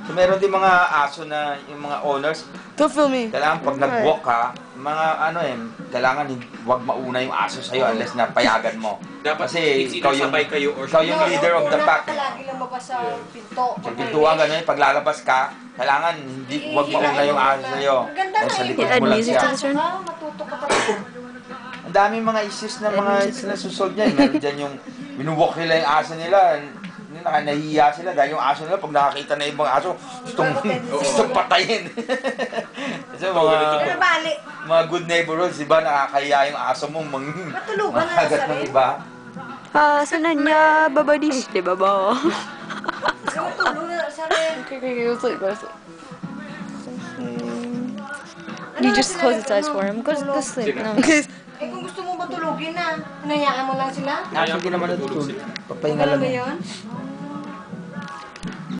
So, meron din mga aso na yung mga owners, Don't film me. kailangan pag nag-walk ka, mga ano kailangan huwag mauna yung aso sa'yo unless na payagan mo. Dapat Kasi ikaw yung leader of the pack. Lagi lumabas sa pinto. Sa pintuan, gano'n, pag lalabas ka, kailangan huwag mauna yung aso sa'yo. Ganda Dahil na sa yun. likod mo lang siya. Matuto ka talaga. Ang daming mga issues na mga nasusolve niyan. Meron dyan yung minuwalk nila yung aso nila. Nahihiya sila dahil yung aso nila pag nakakita na ibang aso, gustong patayin. So, mga good neighborhoods, diba, nakakahiya yung aso mo Matulugan na makagat sa ng rin. iba. Sananya, babadish. Di ba ba? Matulog na sa rin. Okay, go sleep, go sleep. You just close its eyes for him. Go sleep. No. Eh kung gusto mo matulugin na, hinayaan mo lang sila? Actually, hindi naman natutulog. Papahinga Alam lang mo yan. yun?